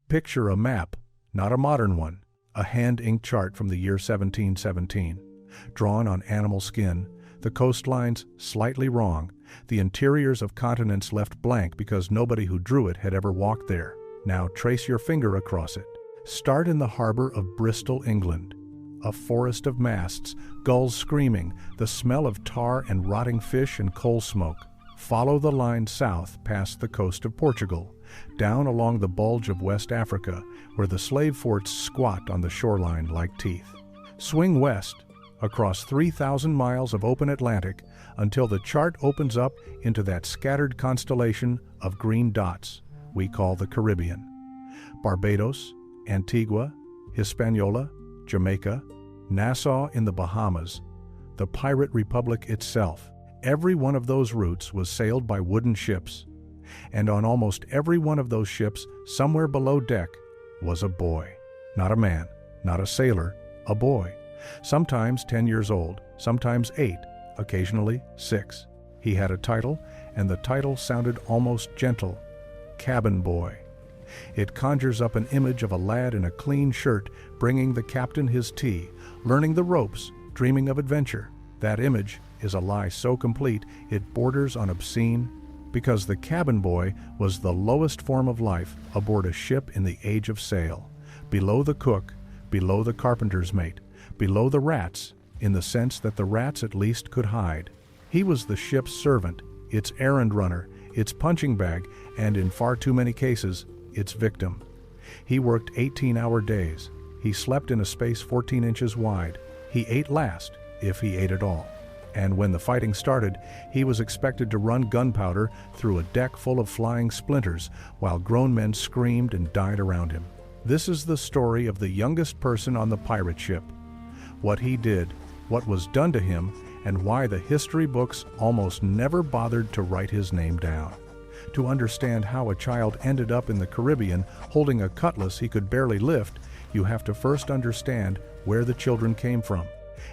Picture a map, not a modern one, a hand-inked chart from the year 1717, drawn on animal skin, the coastlines slightly wrong, the interiors of continents left blank because nobody who drew it had ever walked there. Now trace your finger across it. Start in the harbor of Bristol, England. A forest of masts, gulls screaming, the smell of tar and rotting fish and coal smoke. Follow the line south past the coast of Portugal, down along the bulge of West Africa, where the slave forts squat on the shoreline like teeth. Swing west, across 3,000 miles of open Atlantic, until the chart opens up into that scattered constellation of green dots we call the Caribbean. Barbados, Antigua, Hispaniola, Jamaica, Nassau in the Bahamas, the pirate republic itself. Every one of those routes was sailed by wooden ships, and on almost every one of those ships, somewhere below deck, was a boy. Not a man, not a sailor, a boy. Sometimes 10 years old, sometimes 8, occasionally 6. He had a title, and the title sounded almost gentle: cabin boy. It conjures up an image of a lad in a clean shirt bringing the captain his tea, learning the ropes, dreaming of adventure. That image is a lie so complete it borders on obscene, because the cabin boy was the lowest form of life aboard a ship in the age of sail, below the cook, below the carpenter's mate, below the rats, in the sense that the rats at least could hide. He was the ship's servant, its errand runner, its punching bag, and in far too many cases, its victim. He worked 18-hour days. He slept in a space 14 inches wide. He ate last, if he ate at all. And when the fighting started, he was expected to run gunpowder through a deck full of flying splinters while grown men screamed and died around him. This is the story of the youngest person on the pirate ship. What he did, what was done to him, and why the history books almost never bothered to write his name down. To understand how a child ended up in the Caribbean holding a cutlass he could barely lift, you have to first understand where the children came from.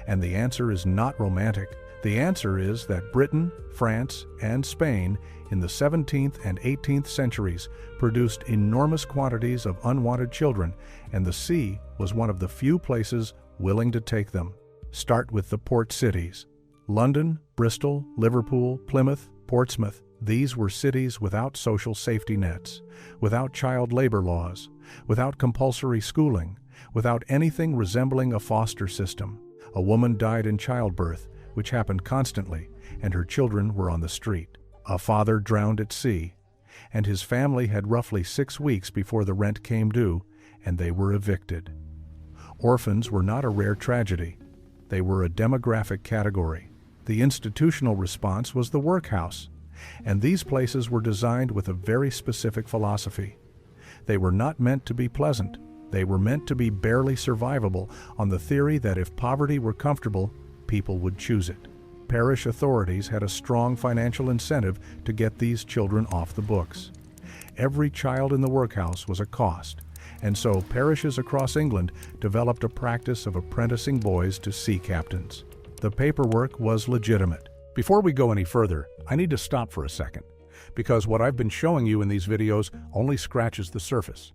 And the answer is not romantic. The answer is that Britain, France, and Spain in the 17th and 18th centuries produced enormous quantities of unwanted children, and the sea was one of the few places willing to take them. Start with the port cities. London, Bristol, Liverpool, Plymouth, Portsmouth. These were cities without social safety nets, without child labor laws, without compulsory schooling, without anything resembling a foster system. A woman died in childbirth, which happened constantly, and her children were on the street. A father drowned at sea, and his family had roughly 6 weeks before the rent came due, and they were evicted. Orphans were not a rare tragedy. They were a demographic category. The institutional response was the workhouse, and these places were designed with a very specific philosophy. They were not meant to be pleasant. They were meant to be barely survivable on the theory that if poverty were comfortable, people would choose it. Parish authorities had a strong financial incentive to get these children off the books. Every child in the workhouse was a cost, and so parishes across England developed a practice of apprenticing boys to sea captains. The paperwork was legitimate. Before we go any further, I need to stop for a second, because what I've been showing you in these videos only scratches the surface.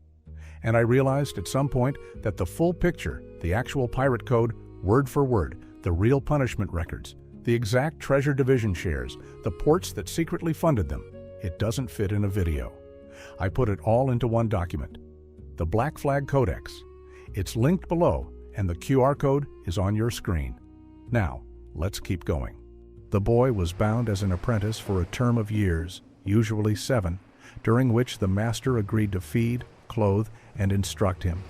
And I realized at some point that the full picture, the actual pirate code, word for word, the real punishment records, the exact treasure division shares, the ports that secretly funded them, it doesn't fit in a video. I put it all into one document, the Black Flag Codex. It's linked below, and the QR code is on your screen. Now, let's keep going. The boy was bound as an apprentice for a term of years, usually 7, during which the master agreed to feed, clothe, and instruct him.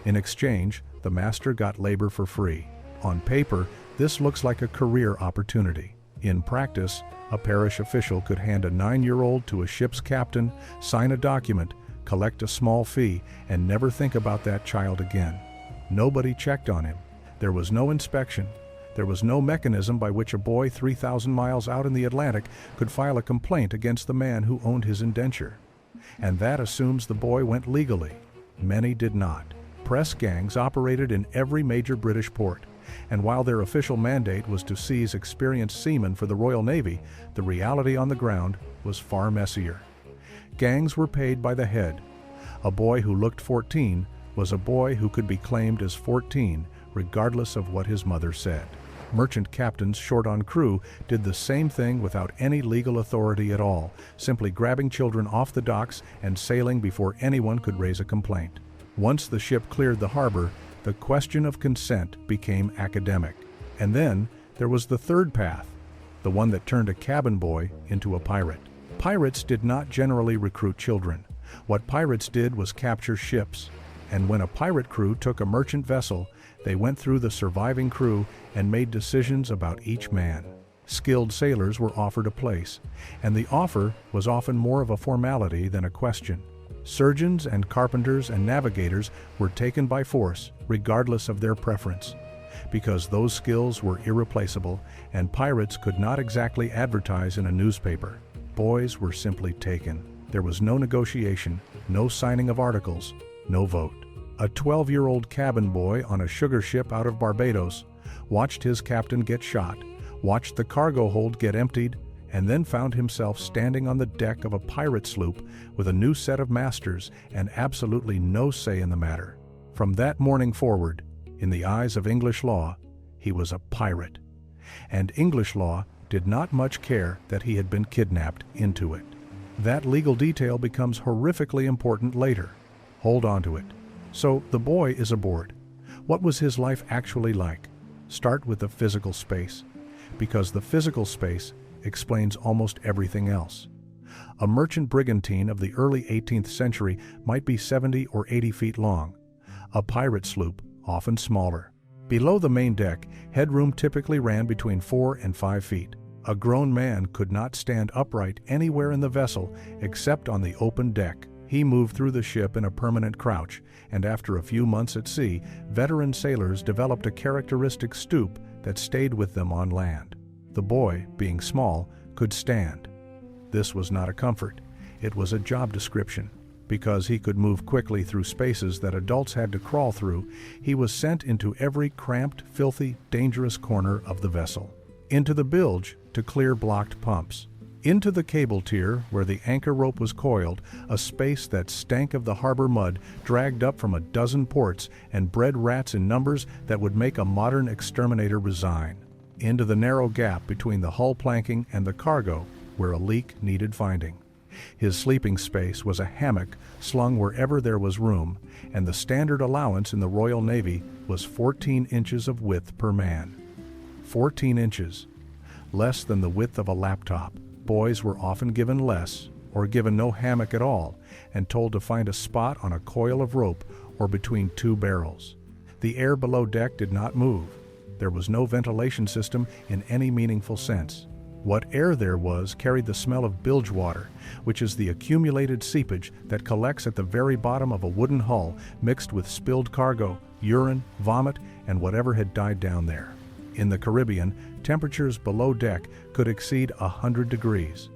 In exchange, the master got labor for free. On paper, this looks like a career opportunity. In practice, a parish official could hand a 9-year-old to a ship's captain, sign a document, collect a small fee, and never think about that child again. Nobody checked on him. There was no inspection. There was no mechanism by which a boy 3,000 miles out in the Atlantic could file a complaint against the man who owned his indenture. And that assumes the boy went legally. Many did not. Press gangs operated in every major British port, and while their official mandate was to seize experienced seamen for the Royal Navy, the reality on the ground was far messier. Gangs were paid by the head. A boy who looked 14 was a boy who could be claimed as 14 regardless of what his mother said. Merchant captains short on crew did the same thing without any legal authority at all, simply grabbing children off the docks and sailing before anyone could raise a complaint. Once the ship cleared the harbor, the question of consent became academic. And then there was the third path, the one that turned a cabin boy into a pirate. Pirates did not generally recruit children. What pirates did was capture ships. And when a pirate crew took a merchant vessel, they went through the surviving crew and made decisions about each man. Skilled sailors were offered a place, and the offer was often more of a formality than a question. Surgeons and carpenters and navigators were taken by force, regardless of their preference, because those skills were irreplaceable, and pirates could not exactly advertise in a newspaper. Boys were simply taken. There was no negotiation, no signing of articles, no vote. A 12-year-old cabin boy on a sugar ship out of Barbados watched his captain get shot, watched the cargo hold get emptied, and then found himself standing on the deck of a pirate sloop with a new set of masters and absolutely no say in the matter. From that morning forward, in the eyes of English law, he was a pirate. And English law did not much care that he had been kidnapped into it. That legal detail becomes horrifically important later. Hold on to it. So the boy is aboard. What was his life actually like? Start with the physical space, because the physical space explains almost everything else. A merchant brigantine of the early 18th century might be 70 or 80 feet long. A pirate sloop, often smaller. Below the main deck, headroom typically ran between 4 and 5 feet. A grown man could not stand upright anywhere in the vessel except on the open deck. He moved through the ship in a permanent crouch, and after a few months at sea, veteran sailors developed a characteristic stoop that stayed with them on land. The boy, being small, could stand. This was not a comfort. It was a job description. Because he could move quickly through spaces that adults had to crawl through, he was sent into every cramped, filthy, dangerous corner of the vessel. Into the bilge to clear blocked pumps. Into the cable tier where the anchor rope was coiled, a space that stank of the harbor mud dragged up from a dozen ports and bred rats in numbers that would make a modern exterminator resign. Into the narrow gap between the hull planking and the cargo where a leak needed finding. His sleeping space was a hammock slung wherever there was room, and the standard allowance in the Royal Navy was 14 inches of width per man. 14 inches. Less than the width of a laptop. Boys were often given less, or given no hammock at all, and told to find a spot on a coil of rope or between two barrels. The air below deck did not move. There was no ventilation system in any meaningful sense. What air there was carried the smell of bilge water, which is the accumulated seepage that collects at the very bottom of a wooden hull mixed with spilled cargo, urine, vomit, and whatever had died down there. In the Caribbean, temperatures below deck could exceed 100 degrees.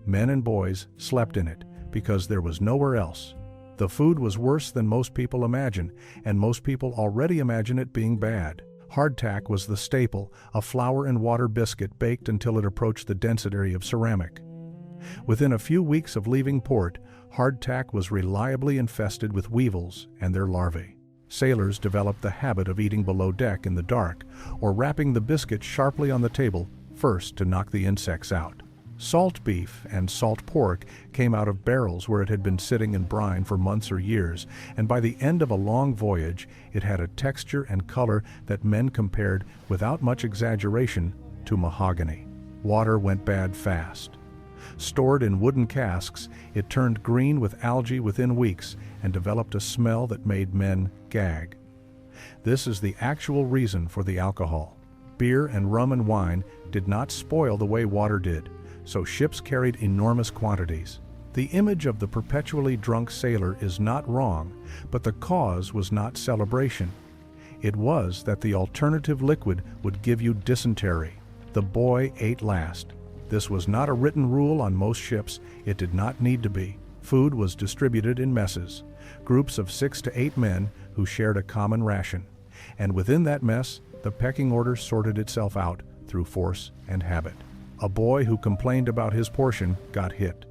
Men and boys slept in it because there was nowhere else. The food was worse than most people imagine, and most people already imagine it being bad. Hardtack was the staple, a flour and water biscuit baked until it approached the density of ceramic. Within a few weeks of leaving port, hardtack was reliably infested with weevils and their larvae. Sailors developed the habit of eating below deck in the dark, or wrapping the biscuit sharply on the table first to knock the insects out. Salt beef and salt pork came out of barrels where it had been sitting in brine for months or years, and by the end of a long voyage, it had a texture and color that men compared, without much exaggeration, to mahogany. Water went bad fast. Stored in wooden casks, it turned green with algae within weeks and developed a smell that made men gag. This is the actual reason for the alcohol. Beer and rum and wine did not spoil the way water did, so ships carried enormous quantities. The image of the perpetually drunk sailor is not wrong, but the cause was not celebration. It was that the alternative liquid would give you dysentery. The boy ate last. This was not a written rule on most ships. It did not need to be. Food was distributed in messes, groups of 6 to 8 men who shared a common ration. And within that mess, the pecking order sorted itself out through force and habit. A boy who complained about his portion got hit.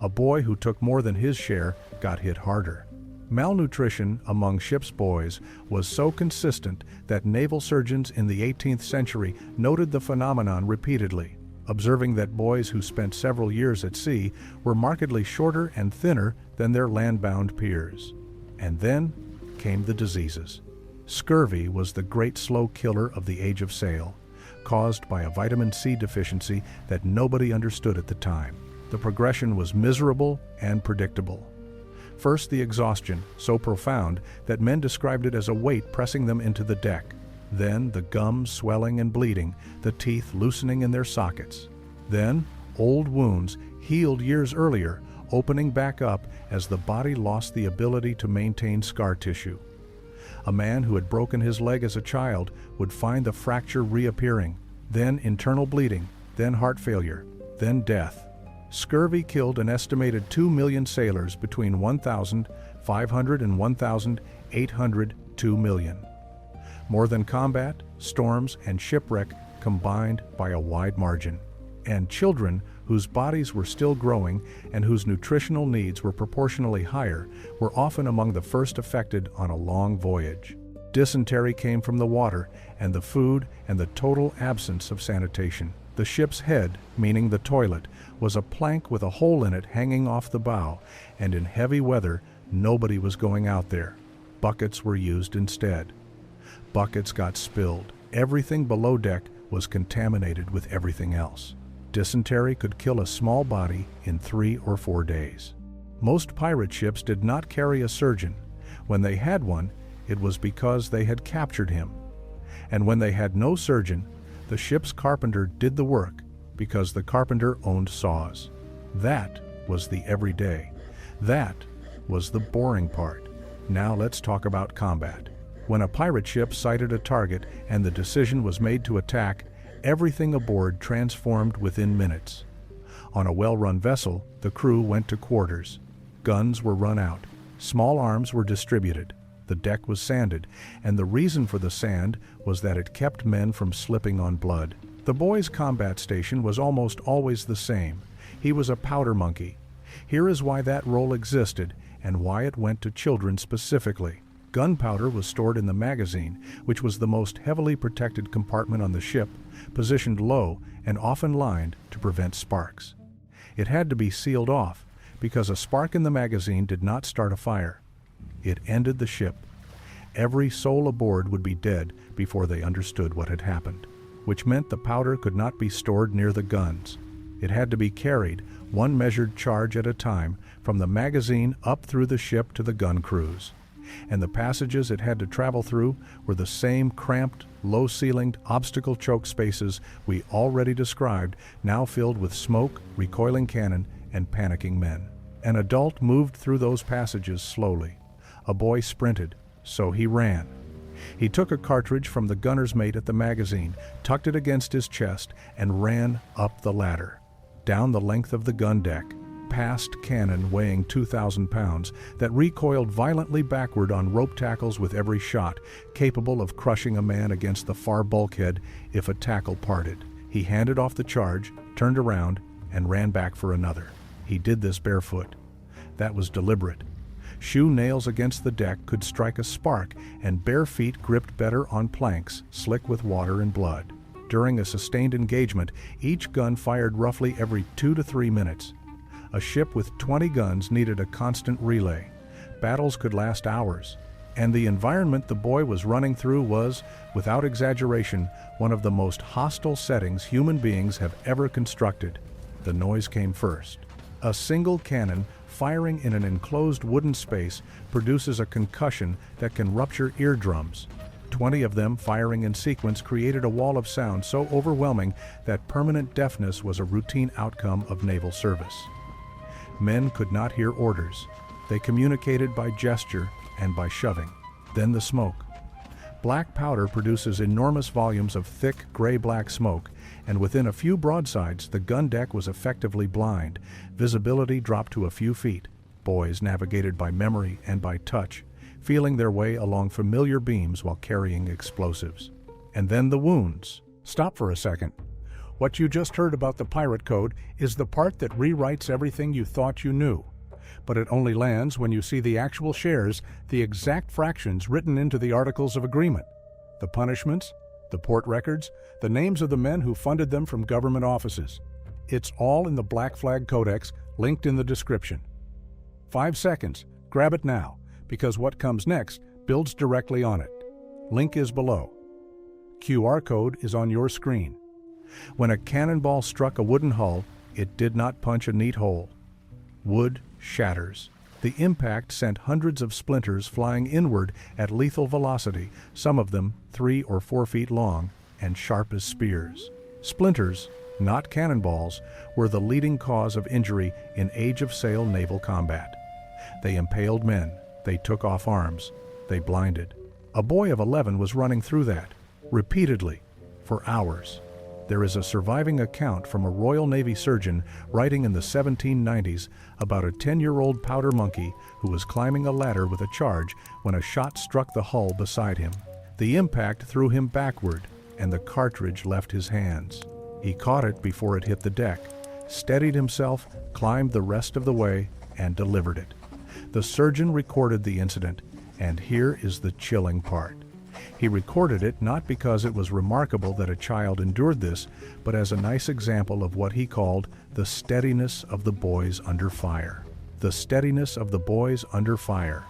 A boy who took more than his share got hit harder. Malnutrition among ship's boys was so consistent that naval surgeons in the 18th century noted the phenomenon repeatedly, observing that boys who spent several years at sea were markedly shorter and thinner than their land-bound peers. And then came the diseases. Scurvy was the great slow killer of the age of sail, caused by a vitamin C deficiency that nobody understood at the time. The progression was miserable and predictable. First, the exhaustion, so profound that men described it as a weight pressing them into the deck. Then, the gums swelling and bleeding, the teeth loosening in their sockets. Then, old wounds, healed years earlier, opening back up as the body lost the ability to maintain scar tissue. A man who had broken his leg as a child would find the fracture reappearing, then internal bleeding, then heart failure, then death. Scurvy killed an estimated 2 million sailors between 1,500 and 1,800, 2 million. More than combat, storms, and shipwreck combined by a wide margin. And children, whose bodies were still growing and whose nutritional needs were proportionally higher, were often among the first affected on a long voyage. Dysentery came from the water and the food and the total absence of sanitation. The ship's head, meaning the toilet, was a plank with a hole in it hanging off the bow, and in heavy weather, nobody was going out there. Buckets were used instead. Buckets got spilled. Everything below deck was contaminated with everything else. Dysentery could kill a small body in 3 or 4 days. Most pirate ships did not carry a surgeon. When they had one, it was because they had captured him. And when they had no surgeon, the ship's carpenter did the work because the carpenter owned saws. That was the everyday. That was the boring part. Now let's talk about combat. When a pirate ship sighted a target and the decision was made to attack, everything aboard transformed within minutes. On a well-run vessel, the crew went to quarters. Guns were run out. Small arms were distributed. The deck was sanded, and the reason for the sand was that it kept men from slipping on blood. The boy's combat station was almost always the same. He was a powder monkey. Here is why that role existed and why it went to children specifically. Gunpowder was stored in the magazine, which was the most heavily protected compartment on the ship, positioned low and often lined to prevent sparks. It had to be sealed off because a spark in the magazine did not start a fire. It ended the ship. Every soul aboard would be dead before they understood what had happened, which meant the powder could not be stored near the guns. It had to be carried, one measured charge at a time, from the magazine up through the ship to the gun crews. And the passages it had to travel through were the same cramped, low-ceilinged, obstacle-choke spaces we already described, now filled with smoke, recoiling cannon, and panicking men. An adult moved through those passages slowly. A boy sprinted, so he ran. He took a cartridge from the gunner's mate at the magazine, tucked it against his chest, and ran up the ladder, down the length of the gun deck, past cannon weighing 2,000 pounds that recoiled violently backward on rope tackles with every shot, capable of crushing a man against the far bulkhead if a tackle parted. He handed off the charge, turned around, and ran back for another. He did this barefoot. That was deliberate. Shoe nails against the deck could strike a spark, and bare feet gripped better on planks, slick with water and blood. During a sustained engagement, each gun fired roughly every 2 to 3 minutes. A ship with 20 guns needed a constant relay. Battles could last hours. And the environment the boy was running through was, without exaggeration, one of the most hostile settings human beings have ever constructed. The noise came first. A single cannon firing in an enclosed wooden space produces a concussion that can rupture eardrums. 20 of them firing in sequence created a wall of sound so overwhelming that permanent deafness was a routine outcome of naval service. Men could not hear orders. They communicated by gesture and by shoving. Then the smoke. Black powder produces enormous volumes of thick, gray-black smoke, and within a few broadsides, the gun deck was effectively blind. Visibility dropped to a few feet. Boys navigated by memory and by touch, feeling their way along familiar beams while carrying explosives. And then the wounds. Stop for a second. What you just heard about the pirate code is the part that rewrites everything you thought you knew. But it only lands when you see the actual shares, the exact fractions written into the Articles of Agreement, the punishments, the port records, the names of the men who funded them from government offices. It's all in the Black Flag Codex, linked in the description. 5 seconds. Grab it now, because what comes next builds directly on it. Link is below. QR code is on your screen. When a cannonball struck a wooden hull, it did not punch a neat hole. Wood shatters. The impact sent hundreds of splinters flying inward at lethal velocity, some of them 3 or 4 feet long and sharp as spears. Splinters, not cannonballs, were the leading cause of injury in Age of Sail naval combat. They impaled men, they took off arms, they blinded. A boy of 11 was running through that, repeatedly, for hours. There is a surviving account from a Royal Navy surgeon writing in the 1790s about a 10-year-old powder monkey who was climbing a ladder with a charge when a shot struck the hull beside him. The impact threw him backward, and the cartridge left his hands. He caught it before it hit the deck, steadied himself, climbed the rest of the way, and delivered it. The surgeon recorded the incident, and here is the chilling part. He recorded it not because it was remarkable that a child endured this, but as a nice example of what he called the steadiness of the boys under fire. The steadiness of the boys under fire.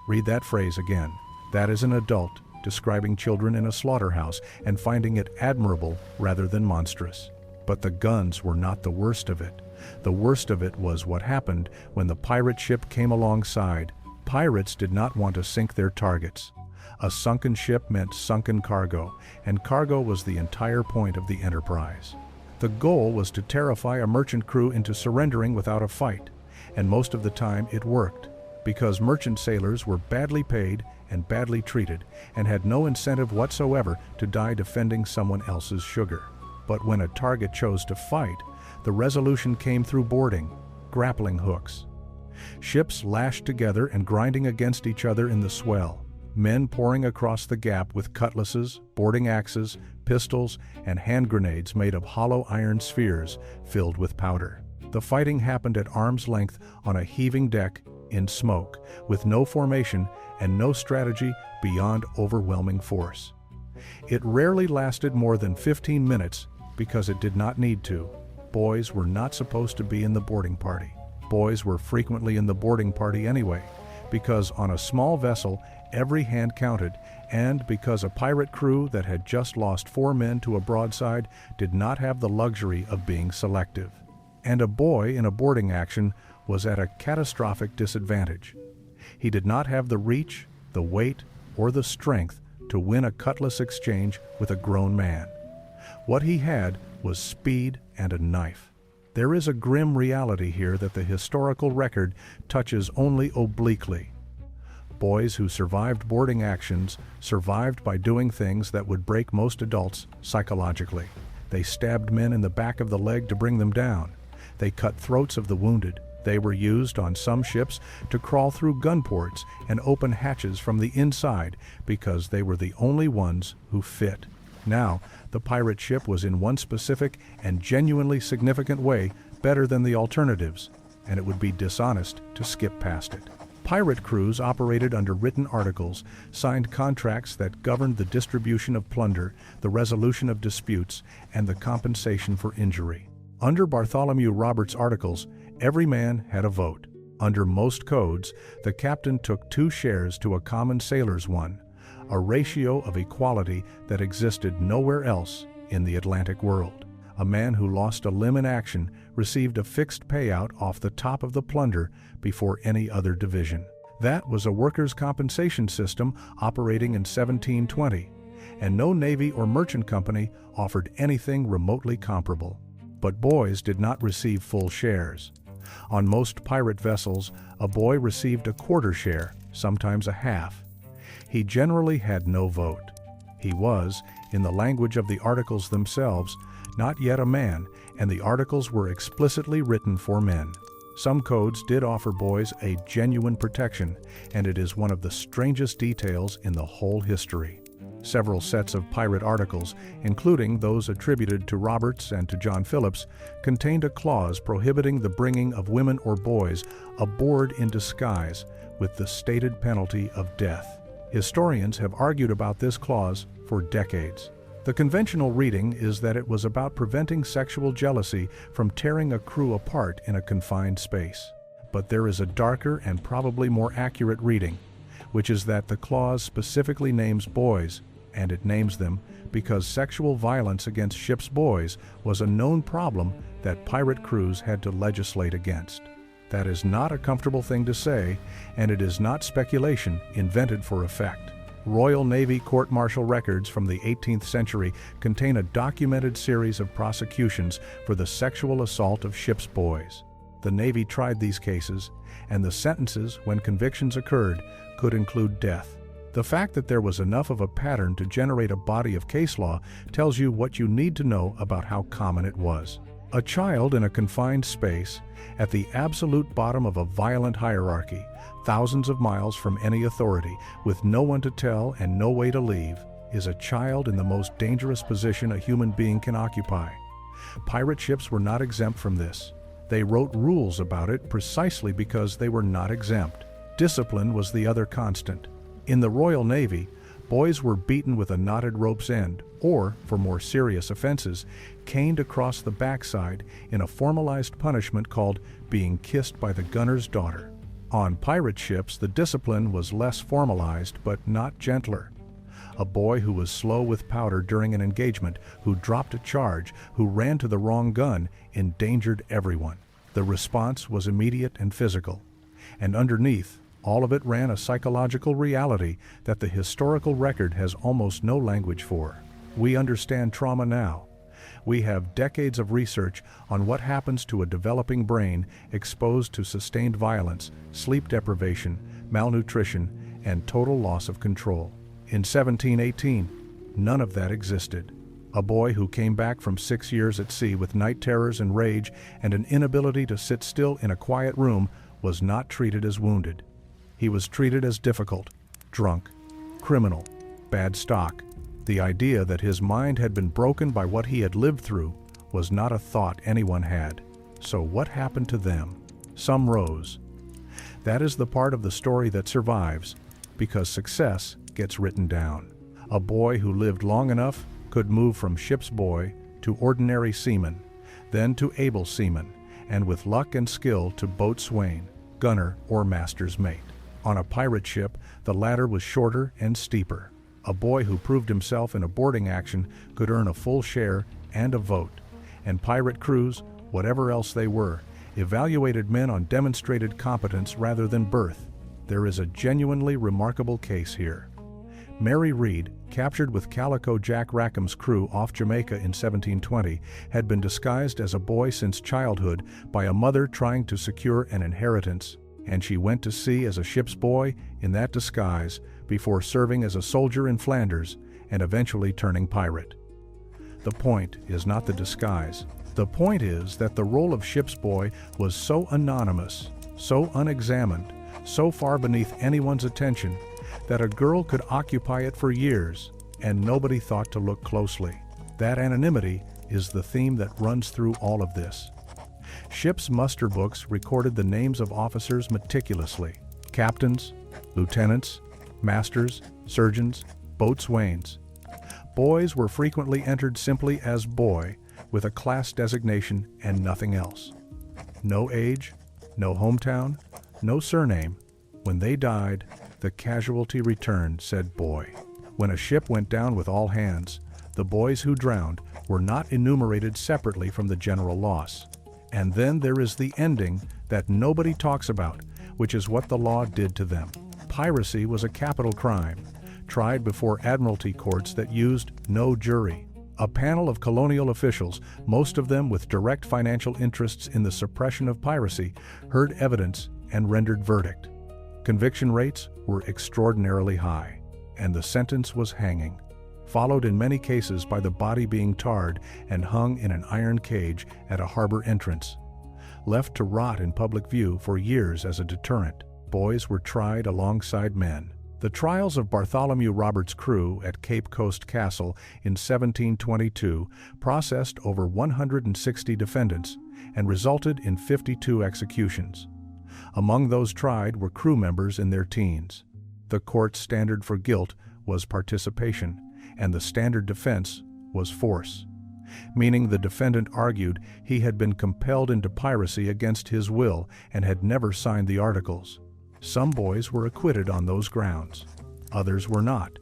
Read that phrase again. That is an adult describing children in a slaughterhouse and finding it admirable rather than monstrous. But the guns were not the worst of it. The worst of it was what happened when the pirate ship came alongside. Pirates did not want to sink their targets. A sunken ship meant sunken cargo, and cargo was the entire point of the enterprise. The goal was to terrify a merchant crew into surrendering without a fight, and most of the time it worked, because merchant sailors were badly paid and badly treated, and had no incentive whatsoever to die defending someone else's sugar. But when a target chose to fight, the resolution came through boarding, grappling hooks. Ships lashed together and grinding against each other in the swell. Men pouring across the gap with cutlasses, boarding axes, pistols, and hand grenades made of hollow iron spheres filled with powder. The fighting happened at arm's length on a heaving deck, in smoke, with no formation and no strategy beyond overwhelming force. It rarely lasted more than 15 minutes because it did not need to. Boys were not supposed to be in the boarding party. Boys were frequently in the boarding party anyway, because on a small vessel every hand counted, and because a pirate crew that had just lost 4 men to a broadside did not have the luxury of being selective. And a boy in a boarding action was at a catastrophic disadvantage. He did not have the reach, the weight, or the strength to win a cutlass exchange with a grown man. What he had was speed and a knife. There is a grim reality here that the historical record touches only obliquely. Boys who survived boarding actions survived by doing things that would break most adults psychologically. They stabbed men in the back of the leg to bring them down. They cut throats of the wounded. They were used on some ships to crawl through gun ports and open hatches from the inside because they were the only ones who fit. Now, the pirate ship was in one specific and genuinely significant way better than the alternatives, and it would be dishonest to skip past it. Pirate crews operated under written articles, signed contracts that governed the distribution of plunder, the resolution of disputes, and the compensation for injury. Under Bartholomew Roberts' articles, every man had a vote. Under most codes, the captain took 2 shares to a common sailor's 1, a ratio of equality that existed nowhere else in the Atlantic world. A man who lost a limb in action received a fixed payout off the top of the plunder before any other division. That was a workers' compensation system operating in 1720, and no navy or merchant company offered anything remotely comparable. But boys did not receive full shares. On most pirate vessels, a boy received a quarter share, sometimes a half. He generally had no vote. He was, in the language of the articles themselves, not yet a man, and the articles were explicitly written for men. Some codes did offer boys a genuine protection, and it is one of the strangest details in the whole history. Several sets of pirate articles, including those attributed to Roberts and to John Phillips, contained a clause prohibiting the bringing of women or boys aboard in disguise with the stated penalty of death. Historians have argued about this clause for decades. The conventional reading is that it was about preventing sexual jealousy from tearing a crew apart in a confined space. But there is a darker and probably more accurate reading, which is that the clause specifically names boys, and it names them because sexual violence against ship's boys was a known problem that pirate crews had to legislate against. That is not a comfortable thing to say, and it is not speculation invented for effect. Royal Navy court-martial records from the 18th century contain a documented series of prosecutions for the sexual assault of ship's boys. The Navy tried these cases, and the sentences, when convictions occurred, could include death. The fact that there was enough of a pattern to generate a body of case law tells you what you need to know about how common it was. A child in a confined space, at the absolute bottom of a violent hierarchy, thousands of miles from any authority, with no one to tell and no way to leave, is a child in the most dangerous position a human being can occupy. Pirate ships were not exempt from this. They wrote rules about it precisely because they were not exempt. Discipline was the other constant. In the Royal Navy, boys were beaten with a knotted rope's end, or, for more serious offenses, caned across the backside in a formalized punishment called being kissed by the gunner's daughter. On pirate ships, the discipline was less formalized but not gentler. A boy who was slow with powder during an engagement, who dropped a charge, who ran to the wrong gun, endangered everyone. The response was immediate and physical. And underneath, all of it ran a psychological reality that the historical record has almost no language for. We understand trauma now. We have decades of research on what happens to a developing brain exposed to sustained violence, sleep deprivation, malnutrition, and total loss of control. In 1718, none of that existed. A boy who came back from 6 years at sea with night terrors and rage and an inability to sit still in a quiet room was not treated as wounded. He was treated as difficult, drunk, criminal, bad stock. The idea that his mind had been broken by what he had lived through was not a thought anyone had. So what happened to them? Some rose. That is the part of the story that survives, because success gets written down. A boy who lived long enough could move from ship's boy to ordinary seaman, then to able seaman, and with luck and skill to boatswain, gunner, or master's mate. On a pirate ship, the ladder was shorter and steeper. A boy who proved himself in a boarding action could earn a full share and a vote. And pirate crews, whatever else they were, evaluated men on demonstrated competence rather than birth. There is a genuinely remarkable case here. Mary Read, captured with Calico Jack Rackham's crew off Jamaica in 1720, had been disguised as a boy since childhood by a mother trying to secure an inheritance, and she went to sea as a ship's boy in that disguise before serving as a soldier in Flanders and eventually turning pirate. The point is not the disguise. The point is that the role of ship's boy was so anonymous, so unexamined, so far beneath anyone's attention, that a girl could occupy it for years and nobody thought to look closely. That anonymity is the theme that runs through all of this. Ships' muster books recorded the names of officers meticulously: captains, lieutenants, masters, surgeons, boatswains. Boys were frequently entered simply as boy, with a class designation and nothing else. No age, no hometown, no surname. When they died, the casualty return said boy. When a ship went down with all hands, the boys who drowned were not enumerated separately from the general loss. And then there is the ending that nobody talks about, which is what the law did to them. Piracy was a capital crime, tried before admiralty courts that used no jury. A panel of colonial officials, most of them with direct financial interests in the suppression of piracy, heard evidence and rendered verdict. Conviction rates were extraordinarily high, and the sentence was hanging, followed in many cases by the body being tarred and hung in an iron cage at a harbor entrance. Left to rot in public view for years as a deterrent, boys were tried alongside men. The trials of Bartholomew Roberts' crew at Cape Coast Castle in 1722 processed over 160 defendants and resulted in 52 executions. Among those tried were crew members in their teens. The court's standard for guilt was participation, and the standard defense was force, meaning the defendant argued he had been compelled into piracy against his will and had never signed the articles. Some boys were acquitted on those grounds. Others were not,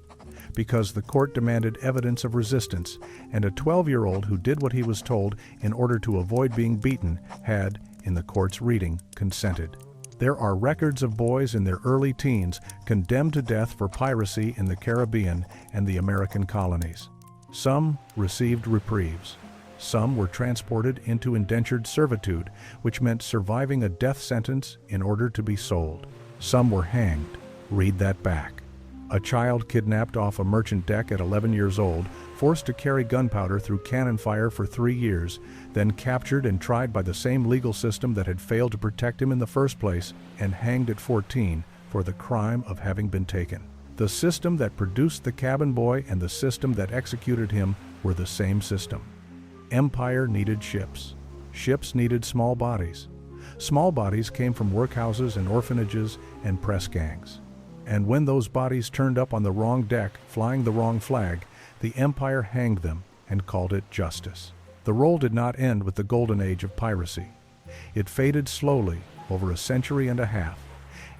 because the court demanded evidence of resistance, and a 12-year-old who did what he was told in order to avoid being beaten had, in the court's reading, consented. There are records of boys in their early teens condemned to death for piracy in the Caribbean and the American colonies. Some received reprieves. Some were transported into indentured servitude, which meant surviving a death sentence in order to be sold. Some were hanged. Read that back. A child kidnapped off a merchant deck at 11 years old, forced to carry gunpowder through cannon fire for 3 years, then captured and tried by the same legal system that had failed to protect him in the first place, and hanged at 14 for the crime of having been taken. The system that produced the cabin boy and the system that executed him were the same system. Empire needed ships. Ships needed small bodies. Small bodies came from workhouses and orphanages and press gangs. And when those bodies turned up on the wrong deck, flying the wrong flag, the empire hanged them and called it justice. The role did not end with the Golden Age of Piracy. It faded slowly over a century and a half,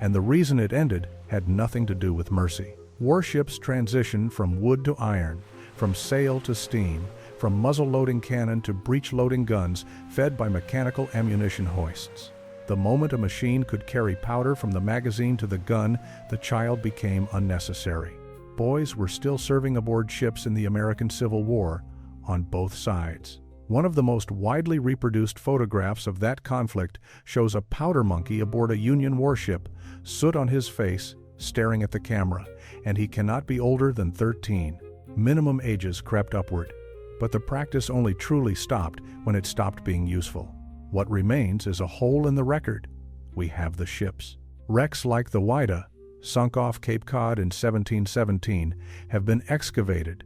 and the reason it ended had nothing to do with mercy. Warships transitioned from wood to iron, from sail to steam, from muzzle-loading cannon to breech-loading guns fed by mechanical ammunition hoists. The moment a machine could carry powder from the magazine to the gun, the child became unnecessary. Boys were still serving aboard ships in the American Civil War, on both sides. One of the most widely reproduced photographs of that conflict shows a powder monkey aboard a Union warship, soot on his face, staring at the camera, and he cannot be older than 13. Minimum ages crept upward, but the practice only truly stopped when it stopped being useful. What remains is a hole in the record. We have the ships. Wrecks like the Whydah, sunk off Cape Cod in 1717, have been excavated,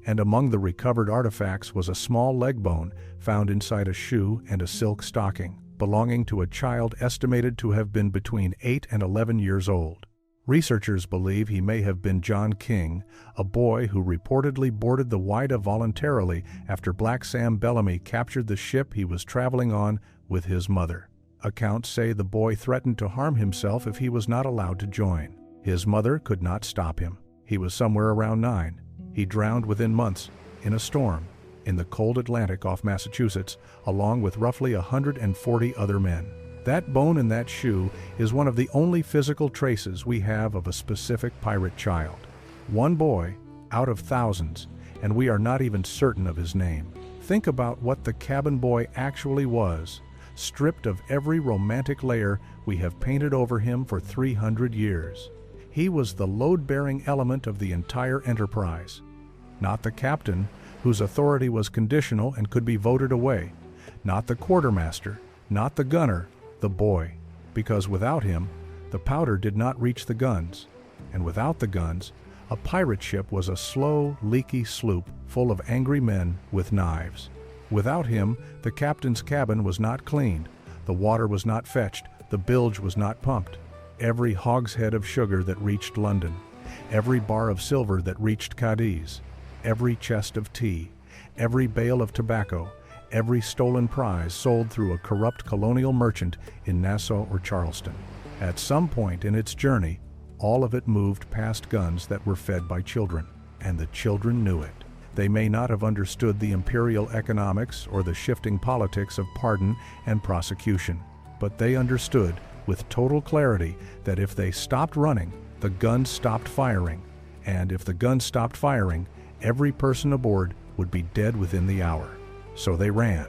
and among the recovered artifacts was a small leg bone found inside a shoe and a silk stocking, belonging to a child estimated to have been between 8 and 11 years old. Researchers believe he may have been John King, a boy who reportedly boarded the Whydah voluntarily after Black Sam Bellamy captured the ship he was traveling on with his mother. Accounts say the boy threatened to harm himself if he was not allowed to join. His mother could not stop him. He was somewhere around 9. He drowned within months, in a storm, in the cold Atlantic off Massachusetts, along with roughly 140 other men. That bone in that shoe is one of the only physical traces we have of a specific pirate child. One boy, out of thousands, and we are not even certain of his name. Think about what the cabin boy actually was, stripped of every romantic layer we have painted over him for 300 years. He was the load-bearing element of the entire enterprise. Not the captain, whose authority was conditional and could be voted away. Not the quartermaster, not the gunner, the boy, because without him, the powder did not reach the guns, and without the guns, a pirate ship was a slow, leaky sloop full of angry men with knives. Without him, the captain's cabin was not cleaned, the water was not fetched, the bilge was not pumped. Every hogshead of sugar that reached London, every bar of silver that reached Cadiz, every chest of tea, every bale of tobacco, every stolen prize sold through a corrupt colonial merchant in Nassau or Charleston. At some point in its journey, all of it moved past guns that were fed by children, and the children knew it. They may not have understood the imperial economics or the shifting politics of pardon and prosecution, but they understood with total clarity that if they stopped running, the guns stopped firing, and if the guns stopped firing, every person aboard would be dead within the hour. So they ran,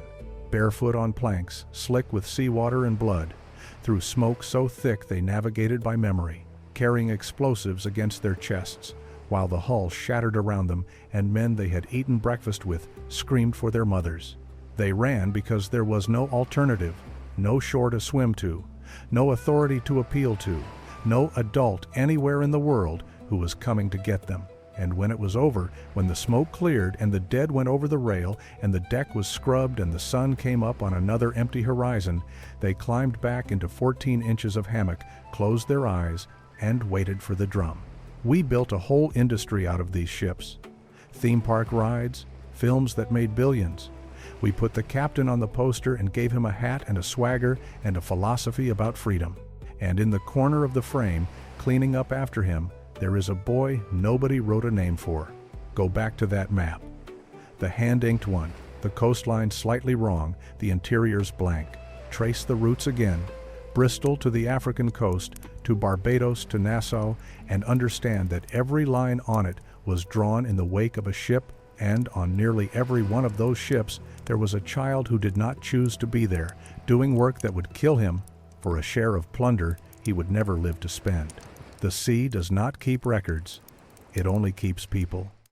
barefoot on planks, slick with seawater and blood, through smoke so thick they navigated by memory, carrying explosives against their chests, while the hull shattered around them and men they had eaten breakfast with screamed for their mothers. They ran because there was no alternative, no shore to swim to, no authority to appeal to, no adult anywhere in the world who was coming to get them. And when it was over, when the smoke cleared and the dead went over the rail and the deck was scrubbed and the sun came up on another empty horizon, they climbed back into 14 inches of hammock, closed their eyes, and waited for the drum. We built a whole industry out of these ships. Theme park rides, films that made billions. We put the captain on the poster and gave him a hat and a swagger and a philosophy about freedom. And in the corner of the frame, cleaning up after him, there is a boy nobody wrote a name for. Go back to that map. The hand-inked one, the coastline slightly wrong, the interiors blank. Trace the routes again. Bristol to the African coast, to Barbados to Nassau, and understand that every line on it was drawn in the wake of a ship, and on nearly every one of those ships there was a child who did not choose to be there, doing work that would kill him for a share of plunder he would never live to spend. The sea does not keep records, it only keeps people.